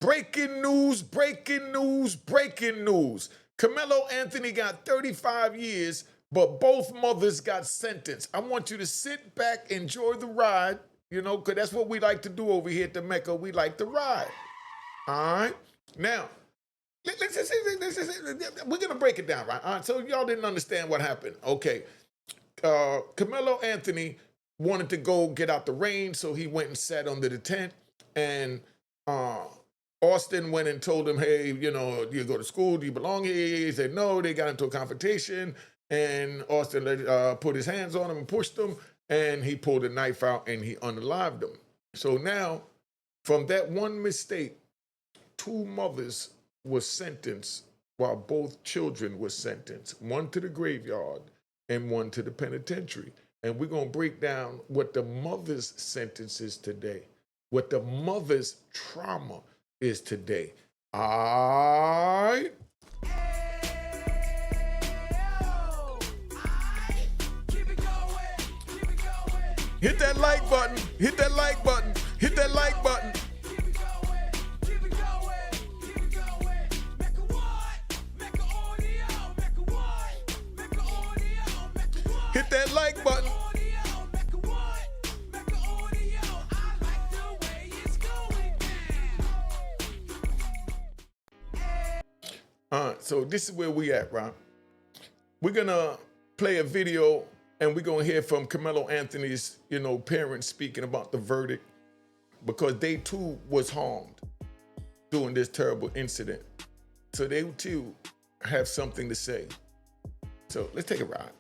Breaking news, breaking news, breaking news. Karmelo Anthony got 35 years, but both mothers got sentenced. I want you to sit back, enjoy the ride, because that's what we like to do over here at the Mecca. We like to ride. All right? Now, we're going to break it down, right? All right, so y'all didn't understand what happened. Okay. Karmelo Anthony wanted to go get out the rain, so he went and sat under the tent, and Austin went and told him, hey, you go to school, do you belong here? He said no. They got into a confrontation, and Austin put his hands on him and pushed him, and he pulled a knife out and he unalived him. So now, from that one mistake, 2 mothers were sentenced while both children were sentenced, one to the graveyard and one to the penitentiary. And we're going to break down what the mother's sentence is today, what the mother's trauma is today. All right. Hit that like button. Hit that like button. Hit that like button. Hit that like button. So this is where we at, right? We're gonna play a video and we're gonna hear from Karmelo Anthony's, parents speaking about the verdict, because they too was harmed during this terrible incident. So they too have something to say. So let's take a ride.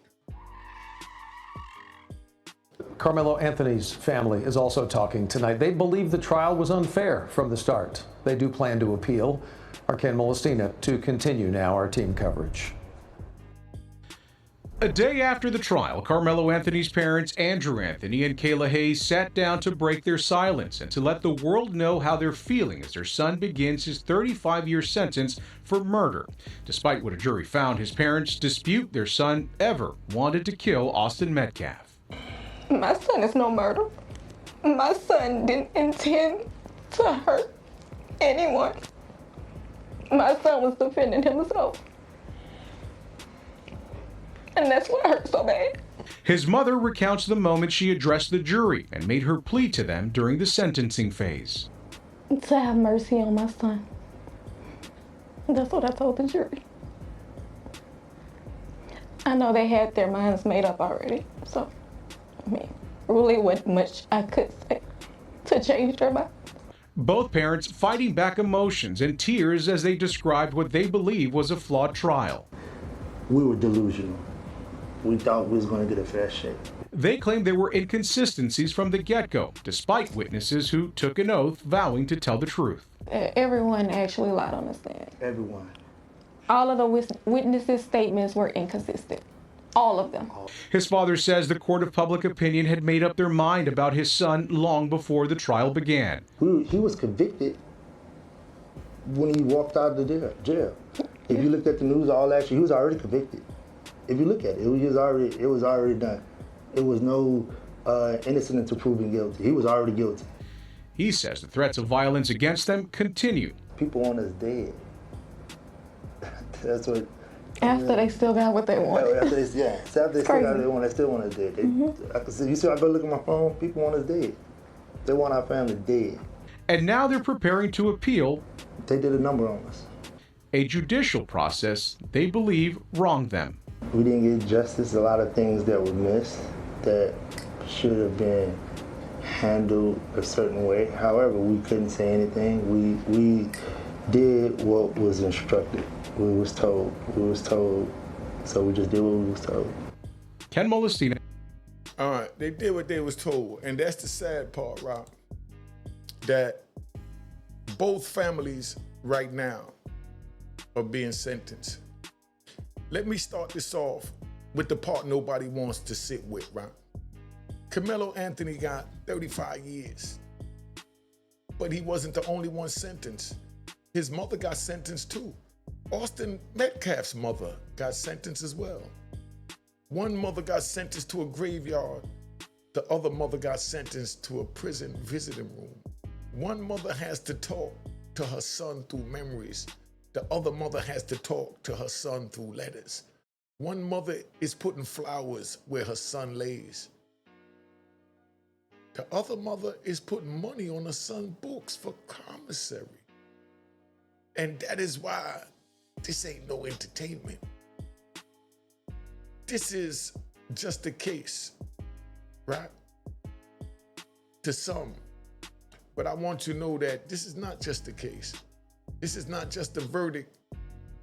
Karmelo Anthony's family is also talking tonight. They believe the trial was unfair from the start. They do plan to appeal. Our Ken Molestina to continue now our team coverage. A day after the trial, Karmelo Anthony's parents, Andrew Anthony and Kayla Hayes, sat down to break their silence and to let the world know how they're feeling as their son begins his 35-year sentence for murder. Despite what a jury found, his parents dispute their son ever wanted to kill Austin Metcalf. My son is no murder. My son didn't intend to hurt anyone. My son was defending himself. And that's what hurt so bad. His mother recounts the moment she addressed the jury and made her plea to them during the sentencing phase. To have mercy on my son. That's what I told the jury. I know they had their minds made up already, so, really wasn't much I could say to change their mind. Both parents fighting back emotions and tears as they described what they believe was a flawed trial. We were delusional. We thought we was going to get a fair shake. They claimed there were inconsistencies from the get-go, despite witnesses who took an oath vowing to tell the truth. Everyone actually lied on the stand. Everyone. All of the witnesses' statements were inconsistent. All of them. His father says the court of public opinion had made up their mind about his son long before the trial began. He was convicted when he walked out of the jail. If you looked at the news, he was already convicted. If you look at it, it was already done. It was no innocent until proven guilty. He was already guilty. He says the threats of violence against them continue. People want us dead. That's what. After they still got what they wanted. After they still got what they want, they still want us dead. I can see. You see, I go look at my phone. People want us dead. They want our family dead. And now they're preparing to appeal. They did a number on us. A judicial process they believe wronged them. We didn't get justice. A lot of things that were missed that should have been handled a certain way. However, we couldn't say anything. We did what was instructed. We was told, so we just did what we was told. Ken Molestina. All right, they did what they was told, and that's the sad part, Rob, that both families right now are being sentenced. Let me start this off with the part nobody wants to sit with, Rob. Karmelo Anthony got 35 years, but he wasn't the only one sentenced. His mother got sentenced too. Austin Metcalf's mother got sentenced as well. One mother got sentenced to a graveyard. The other mother got sentenced to a prison visiting room. One mother has to talk to her son through memories. The other mother has to talk to her son through letters. One mother is putting flowers where her son lays. The other mother is putting money on her son's books for commissary. And that is why this ain't no entertainment. This is just a case, right? To some. But I want you to know that this is not just a case. This is not just a verdict.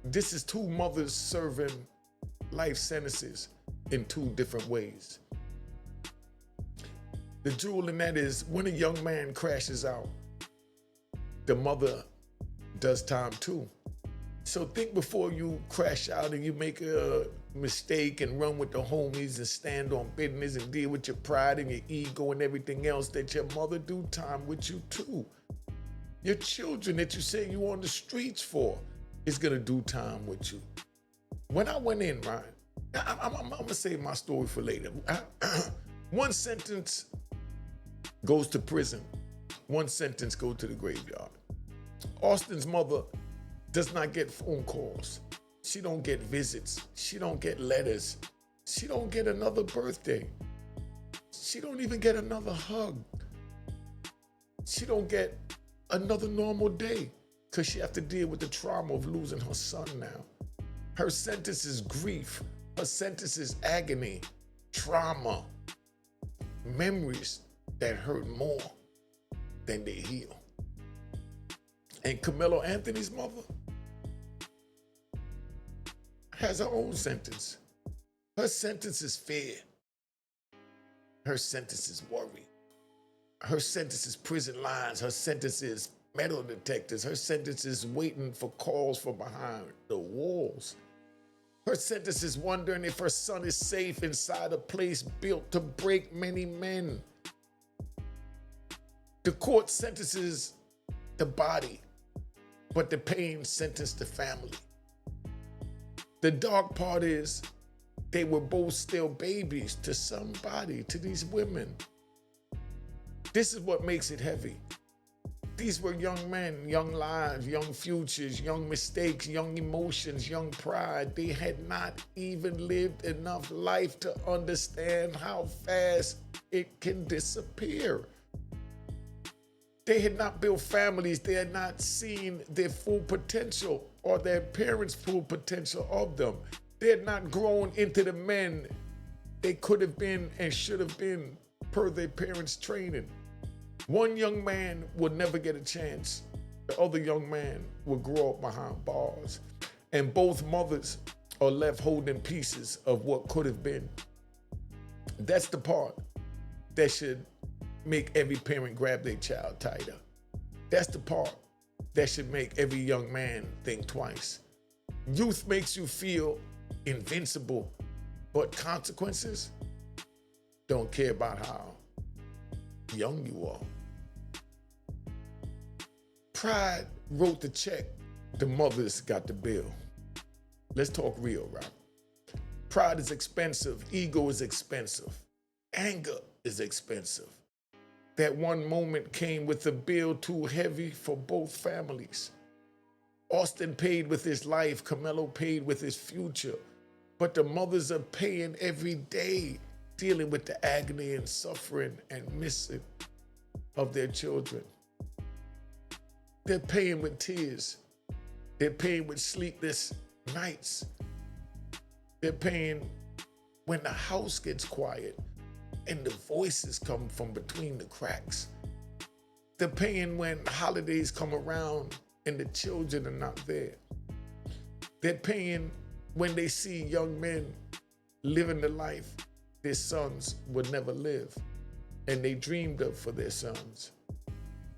This is two mothers serving life sentences in two different ways. The jewel in that is when a young man crashes out, the mother does time too. So think before you crash out and you make a mistake and run with the homies and stand on business and deal with your pride and your ego and everything else, that your mother do time with you too. Your children that you say you on the streets for is gonna do time with you. When I went in, right, I'm gonna save my story for later. One sentence goes to prison. One sentence goes to the graveyard. Austin's mother does not get phone calls. She don't get visits. She don't get letters. She don't get another birthday. She don't even get another hug. She don't get another normal day because she have to deal with the trauma of losing her son now. Her sentence is grief. Her sentence is agony, trauma, memories that hurt more than they heal. And Karmelo Anthony's mother has her own sentence. Her sentence is fear. Her sentence is worry. Her sentence is prison lines. Her sentence is metal detectors. Her sentence is waiting for calls from behind the walls. Her sentence is wondering if her son is safe inside a place built to break many men. The court sentences the body, but the pain sentenced the family. The dark part is they were both still babies to somebody, to these women. This is what makes it heavy. These were young men, young lives, young futures, young mistakes, young emotions, young pride. They had not even lived enough life to understand how fast it can disappear. They had not built families. They had not seen their full potential or their parents' full potential of them. They had not grown into the men they could have been and should have been per their parents' training. One young man would never get a chance. The other young man would grow up behind bars. And both mothers are left holding pieces of what could have been. That's the part that should make every parent grab their child tighter. That's the part that should make every young man think twice. Youth makes you feel invincible, but consequences don't care about how young you are. Pride wrote the check, the mothers got the bill. Let's talk real, right? Pride is expensive, ego is expensive, anger is expensive. That one moment came with a bill too heavy for both families. Austin paid with his life, Karmelo paid with his future, but the mothers are paying every day, dealing with the agony and suffering and missing of their children. They're paying with tears. They're paying with sleepless nights. They're paying when the house gets quiet and the voices come from between the cracks. They're paying when holidays come around and the children are not there. They're paying when they see young men living the life their sons would never live and they dreamed of for their sons.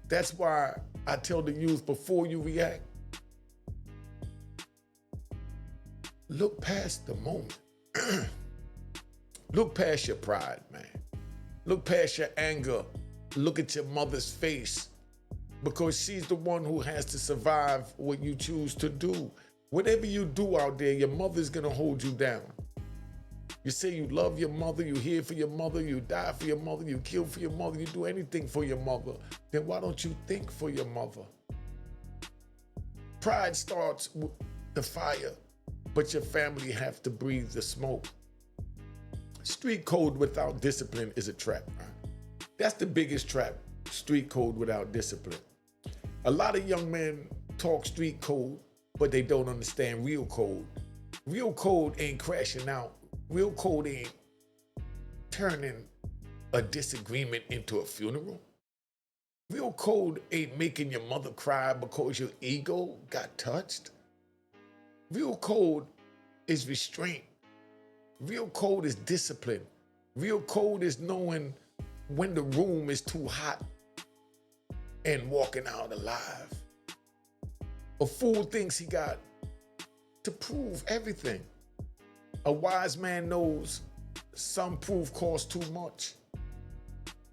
That's why I tell the youth, before you react, look past the moment. Look past your pride, man. Look past your anger. Look at your mother's face, because she's the one who has to survive what you choose to do. Whatever you do out there, your mother's gonna hold you down. You say you love your mother, you here for your mother, you die for your mother, you kill for your mother, you do anything for your mother. Then why don't you think for your mother? Pride starts with the fire, but your family have to breathe the smoke. Street code without discipline is a trap, right? That's the biggest trap, street code without discipline. A lot of young men talk street code, but they don't understand real code. Real code ain't crashing out. Real code ain't turning a disagreement into a funeral. Real code ain't making your mother cry because your ego got touched. Real code is restraint. Real code is discipline. Real code is knowing when the room is too hot and walking out alive. A fool thinks he got to prove everything. A wise man knows some proof costs too much.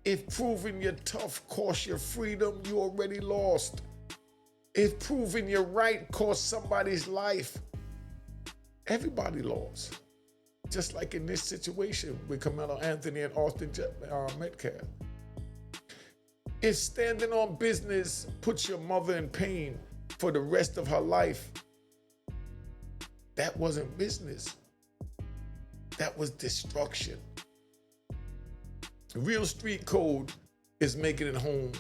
If proving you're tough costs your freedom, you already lost. If proving you're right costs somebody's life, everybody lost. Just like in this situation with Karmelo Anthony and Mecca. If standing on business puts your mother in pain for the rest of her life, that wasn't business. That was destruction. Real street code is making it home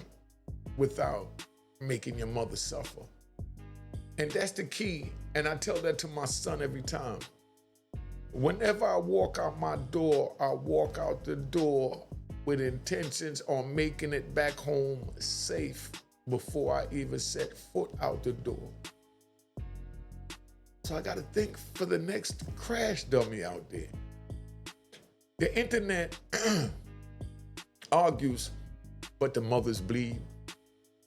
without making your mother suffer. And that's the key. And I tell that to my son every time. Whenever I walk out my door, I walk out the door with intentions on making it back home safe before I even set foot out the door. So I gotta think for the next crash dummy out there. The internet argues, but the mothers bleed.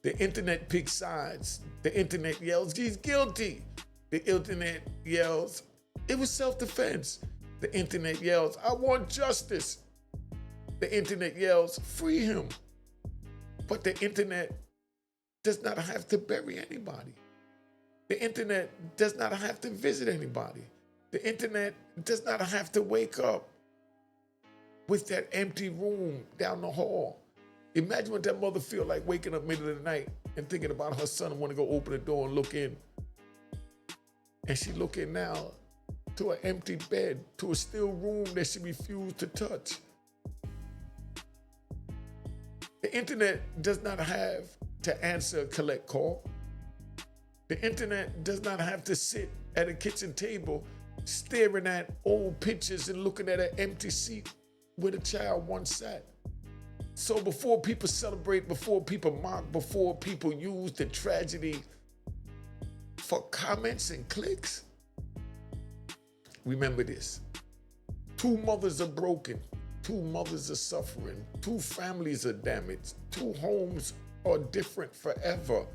The internet picks sides. The internet yells, he's guilty. The internet yells, it was self-defense. The internet yells, I want justice. The internet yells, free him. But the internet does not have to bury anybody. The internet does not have to visit anybody. The internet does not have to wake up with that empty room down the hall. Imagine what that mother feel like waking up middle of the night and thinking about her son and want to go open the door and look in. And she look in now to an empty bed, to a still room that she refused to touch. The internet does not have to answer a collect call. The internet does not have to sit at a kitchen table staring at old pictures and looking at an empty seat where the child once sat. So before people celebrate, before people mock, before people use the tragedy for comments and clicks, remember this. 2 mothers are broken. 2 mothers are suffering. 2 families are damaged. 2 homes are different forever.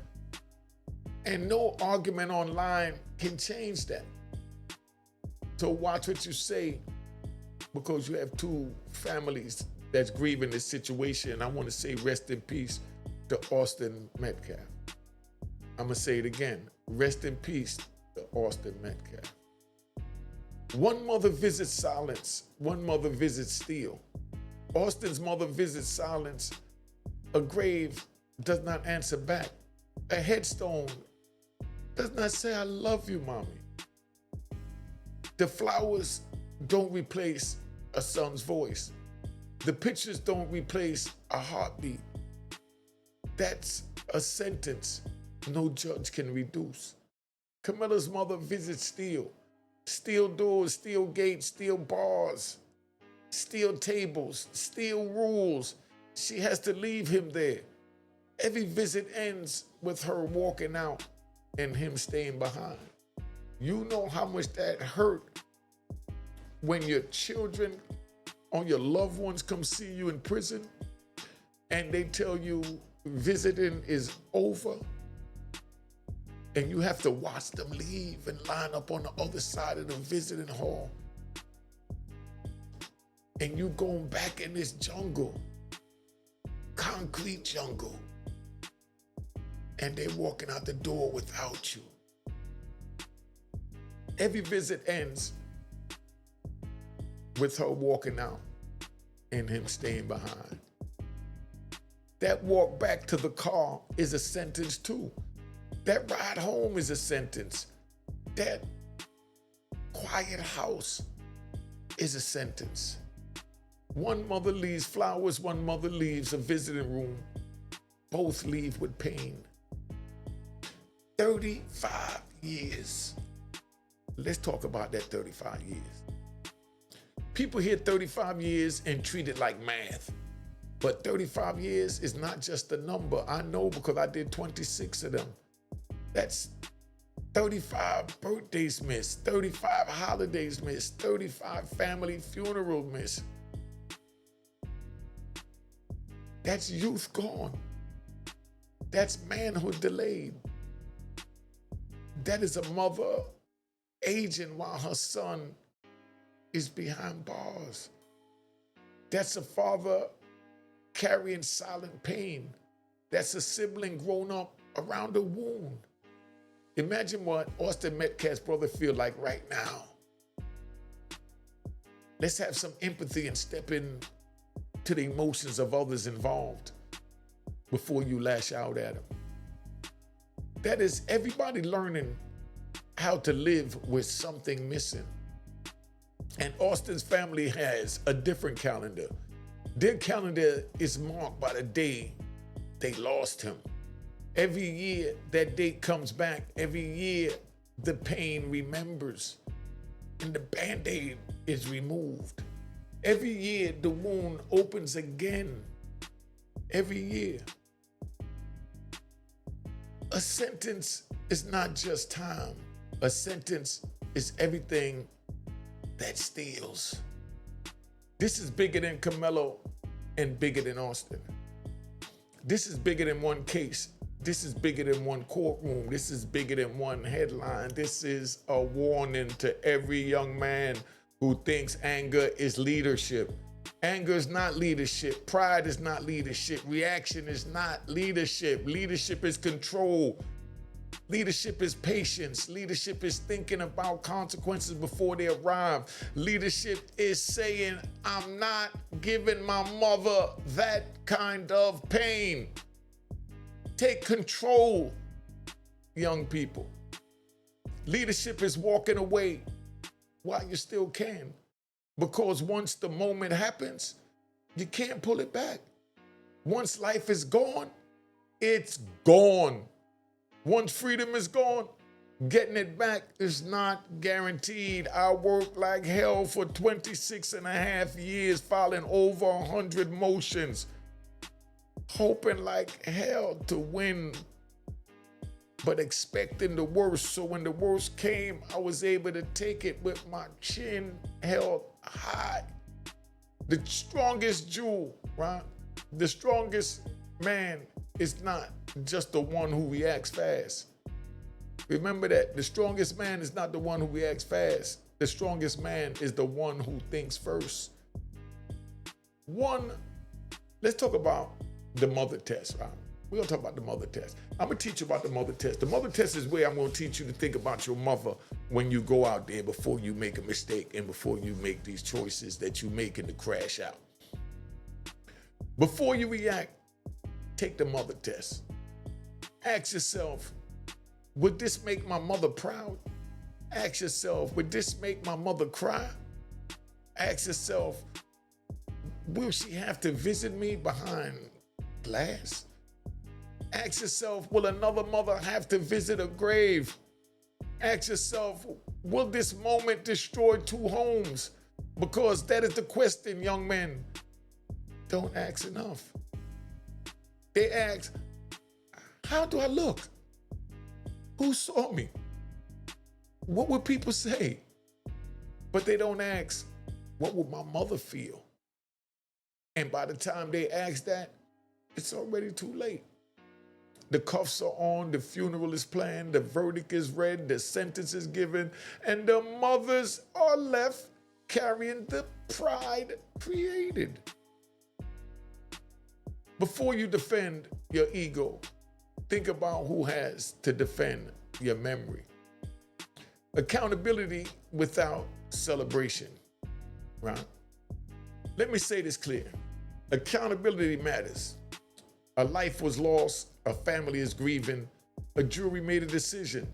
And no argument online can change that. So watch what you say, because you have 2 families that's grieving this situation. I want to say rest in peace to Austin Metcalf. I'm going to say it again. Rest in peace to Austin Metcalf. One mother visits silence. One mother visits steel. Austin's mother visits silence. A grave does not answer back. A headstone does not say, I love you, mommy. The flowers don't replace a son's voice. The pictures don't replace a heartbeat. That's a sentence no judge can reduce. Karmelo's mother visits steel. Steel doors, steel gates, steel bars, steel tables, steel rules. She has to leave him there. Every visit ends with her walking out and him staying behind. You know how much that hurt when your children or your loved ones come see you in prison and they tell you visiting is over, and you have to watch them leave and line up on the other side of the visiting hall. And you going back in this jungle, concrete jungle, and they walking out the door without you. Every visit ends with her walking out and him staying behind. That walk back to the car is a sentence too. That ride home is a sentence. That quiet house is a sentence. One mother leaves flowers, one mother leaves a visiting room. Both leave with pain. 35 years. Let's talk about that 35 years. People hear 35 years and treat it like math. But 35 years is not just a number. I know because I did 26 of them. That's 35 birthdays missed, 35 holidays missed, 35 family funerals missed. That's youth gone. That's manhood delayed. That is a mother aging while her son is behind bars. That's a father carrying silent pain. That's a sibling grown up around a wound. Imagine what Austin Metcalf's brother feel like right now. Let's have some empathy and step in to the emotions of others involved before you lash out at them. That is everybody learning how to live with something missing. And Austin's family has a different calendar. Their calendar is marked by the day they lost him. Every year that date comes back, every year the pain remembers and the Band-Aid is removed. Every year the wound opens again. Every year. A sentence is not just time. A sentence is everything that steals. This is bigger than Karmelo and bigger than Austin. This is bigger than one case. This is bigger than one courtroom. This is bigger than one headline. This is a warning to every young man who thinks anger is leadership. Anger is not leadership. Pride is not leadership. Reaction is not leadership. Leadership is control. Leadership is patience. Leadership is thinking about consequences before they arrive. Leadership is saying, I'm not giving my mother that kind of pain. Take control, young people. Leadership is walking away while you still can. Because once the moment happens, you can't pull it back. Once life is gone, it's gone. Once freedom is gone, getting it back is not guaranteed. I worked like hell for 26 and a half years, filing over 100 motions, hoping like hell to win, but expecting the worst. So when the worst came, I was able to take it with my chin held high. The strongest jewel, right? The strongest man is not just the one who reacts fast. Remember that. The strongest man is not the one who reacts fast. The strongest man is the one who thinks first. Let's talk about the mother test, right? We're gonna talk about the mother test. I'm gonna teach you about the mother test. The mother test is where I'm gonna teach you to think about your mother when you go out there before you make a mistake and before you make these choices that you make and to crash out. Before you react, take the mother test. Ask yourself, would this make my mother proud? Ask yourself, would this make my mother cry? Ask yourself, will she have to visit me behind glass? Ask yourself, will another mother have to visit a grave? Ask yourself, will this moment destroy two homes? Because that is the question young men don't ask enough. They ask, how do I look? Who saw me? What would people say? But they don't ask, what would my mother feel? And by the time they ask that, it's already too late. The cuffs are on, the funeral is planned, the verdict is read, the sentence is given, and the mothers are left carrying the pride created. Before you defend your ego, think about who has to defend your memory. Accountability without celebration, right? Let me say this clear. Accountability matters. A life was lost, a family is grieving, A jury made a decision.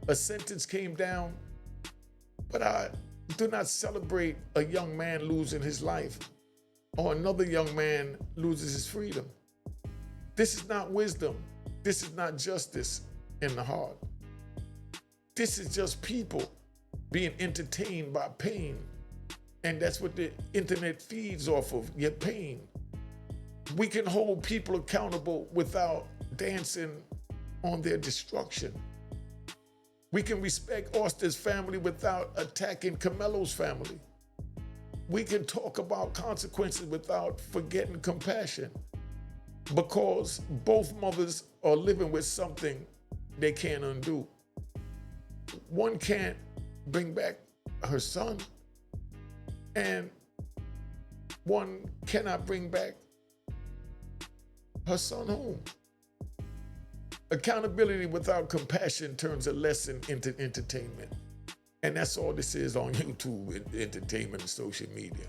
A sentence came down. But I do not celebrate a young man losing his life or another young man loses his freedom. This is not wisdom. This is not justice in the heart. This is just people being entertained by pain. And that's what the internet feeds off of, your pain. We can hold people accountable without dancing on their destruction. We can respect Austin's family without attacking Karmelo's family. We can talk about consequences without forgetting compassion, because both mothers are living with something they can't undo. One can't bring back her son, and one cannot bring back her son home. Accountability without compassion turns a lesson into entertainment. And that's all this is on YouTube, entertainment and social media.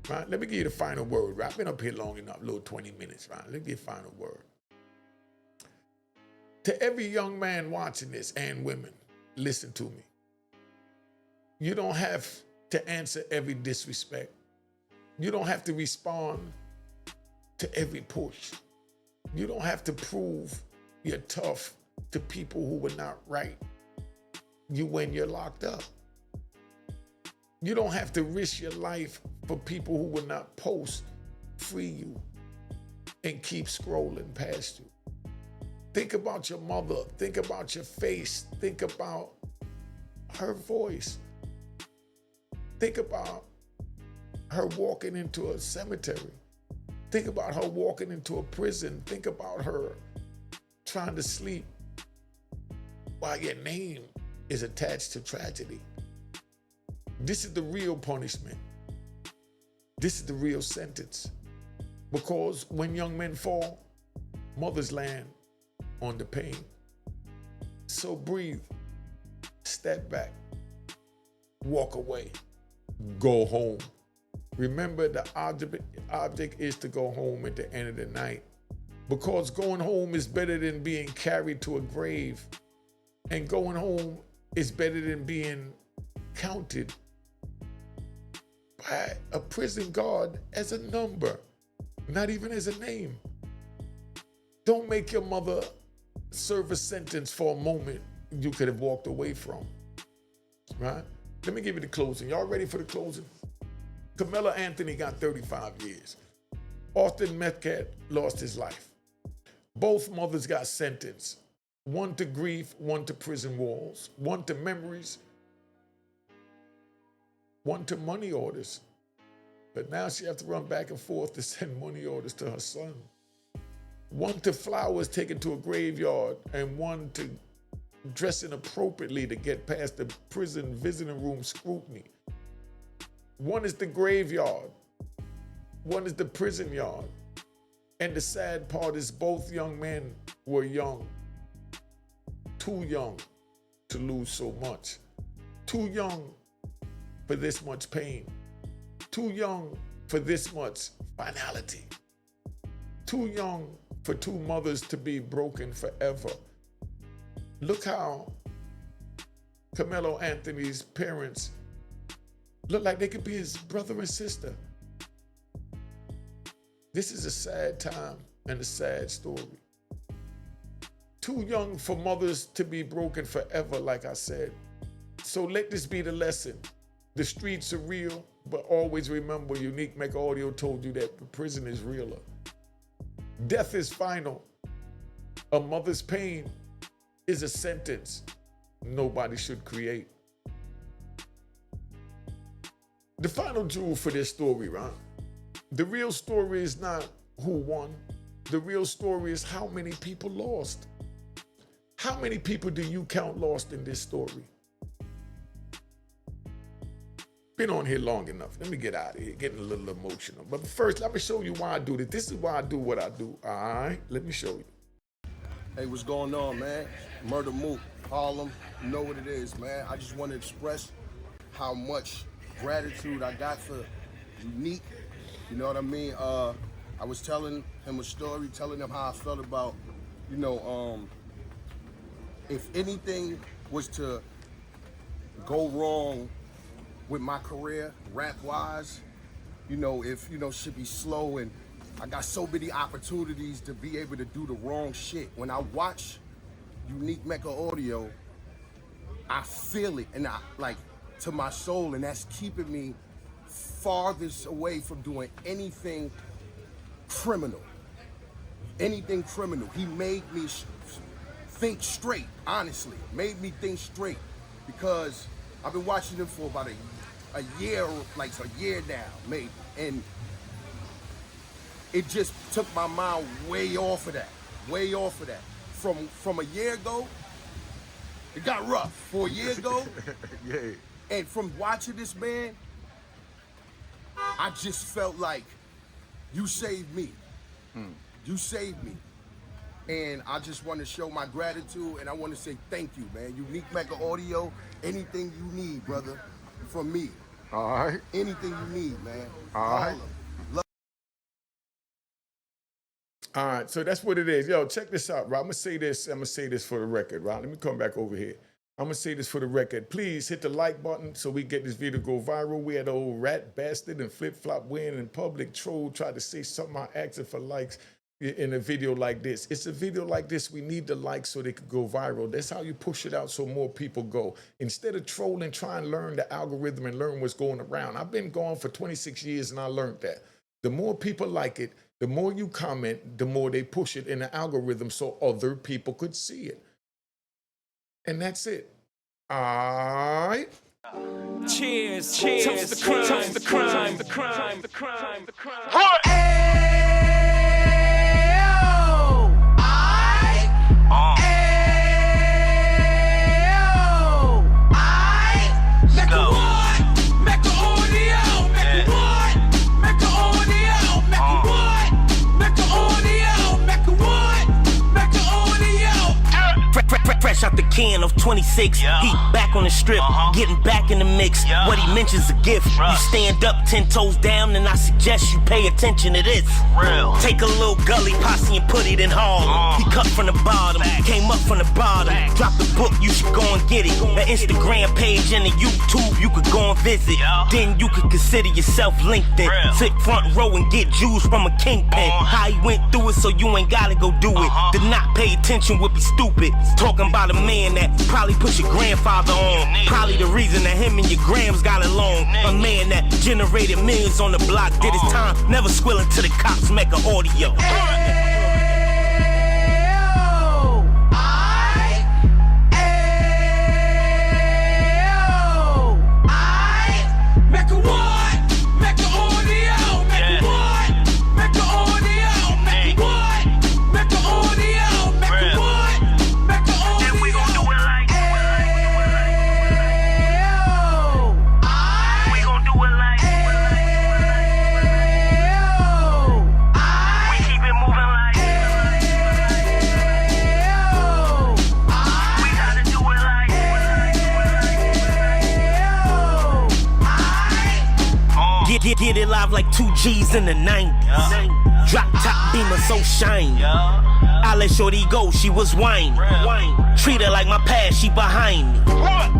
Right? Let me give you the final word. Right? I've been up here long enough, a little 20 minutes. Right? Let me give you the final word. To every young man watching this, and women, listen to me. You don't have to answer every disrespect. You don't have to respond to every push. You don't have to prove you're tough to people who were not right you when you're locked up. You don't have to risk your life for people who will not post, free you, and keep scrolling past you. Think about your mother. Think about your face. Think about her voice. Think about her walking into a cemetery. Think about her walking into a prison. Think about her trying to sleep while your name is attached to tragedy. This is the real punishment. This is the real sentence. Because when young men fall, mothers land on the pain. So breathe, step back, walk away, go home. Remember, the object is to go home at the end of the night, because going home is better than being carried to a grave, and going home is better than being counted by a prison guard as a number, not even as a name. Don't make your mother serve a sentence for a moment you could have walked away from, right? Let me give you the closing. Y'all ready for the closing? Karmelo Anthony got 35 years. Austin Mecca lost his life. Both mothers got sentenced. One to grief, one to prison walls, one to memories, one to money orders. But now she has to run back and forth to send money orders to her son. One to flowers taken to a graveyard, and one to dressing appropriately to get past the prison visiting room scrutiny. One is the graveyard, one is the prison yard. And the sad part is both young men were young, too young to lose so much, too young for this much pain, too young for this much finality, too young for two mothers to be broken forever. Look how Karmelo Anthony's parents look like they could be his brother and sister. This is a sad time and a sad story. Too young for mothers to be broken forever, like I said. So let this be the lesson. The streets are real, but always remember, Unique Mecca Audio told you that the prison is realer. Death is final. A mother's pain is a sentence nobody should create. The final jewel for this story, right? The real story is not who won. The real story is how many people lost. How many people do you count lost in this story? Been on here long enough. Let me get out of here, getting a little emotional. But first, let me show you why I do this. This is why I do what I do, all right? Let me show you. Hey, what's going on, man? Murder Mook, Harlem, you know what it is, man. I just want to express how much gratitude I got for Unique. You know what I mean? I was telling him a story, telling him how I felt about, if anything was to go wrong with my career, rap-wise, you know, if, you know, shit be slow and I got so many opportunities to be able to do the wrong shit. When I watch Unique Mecca Audio, I feel it, and I, like, to my soul, and that's keeping me farthest away from doing anything criminal. Anything criminal. He made me think straight, honestly. Made me think straight, because I've been watching him for about a year, like a year now, maybe, and it just took my mind way off of that, way off of that. From a year ago, it got rough. For a year ago, Yeah. and from watching this man, I just felt like, you saved me. You saved me. And I just want to show my gratitude, and I want to say thank you, man. Unique Mecca Audio, anything you need, brother, from me. All right. Anything you need, man. All right. Call him. All right, so that's what it is. Yo, check this out, right? I'm gonna say this for the record, right? Let me come back over here. I'm gonna say this for the record. Please hit the like button so we get this video go viral. We had an old rat bastard and flip-flop wearing in public troll tried to say something I asking for likes in a video like this. It's a video like this, we need the likes so they could go viral. That's how you push it out so more people go. Instead of trolling, try and learn the algorithm and learn what's going around. I've been gone for 26 years and I learned that. The more people like it, the more you comment, the more they push it in the algorithm so other people could see it. And that's it. All right. Cheers, cheers, toast the crime, toast the crime, the crime, the crime, the crime. Fresh out the can of 26, he back on the strip, getting back in the mix. What he mentions a gift. You stand up 10 toes down, and I suggest you pay attention to this. Take a little gully posse and put it in Harlem. He cut from the bottom, came up from the bottom. Drop the book, you should go and get it. The Instagram page and the YouTube, you could go and visit. Then you could consider yourself LinkedIn. Sit front row and get Jews from a kingpin. How he went through it, so you ain't gotta go do it. To not pay attention would be stupid. Talking about a man that probably put your grandfather on. Probably the reason that him and your grams got along. A man that generated millions on the block, did his time, never squilling to the cops. Mecca Audio. Get it live like 2 G's in the 90s. Drop top beamer so shiny. I let shorty go, she was whining. Treat her like my past, she behind me.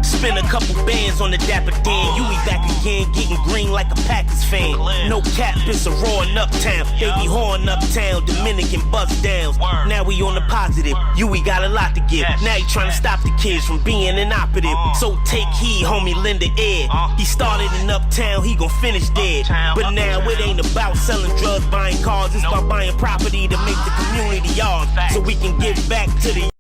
Spend a couple bands on the Dapper Dan. You be back again, getting green like a Packers fan. No cap, it's a raw in Uptown. They be horn Uptown, Dominican bust downs. Now we on the positive, we got a lot to give. Now he trying to stop the kids from being inoperative. So take heed, homie, lend an ear. He started in Uptown, he gon' finish dead. But now it ain't about selling drugs, buying cars. It's about buying property to make the community ours, so we can give back to the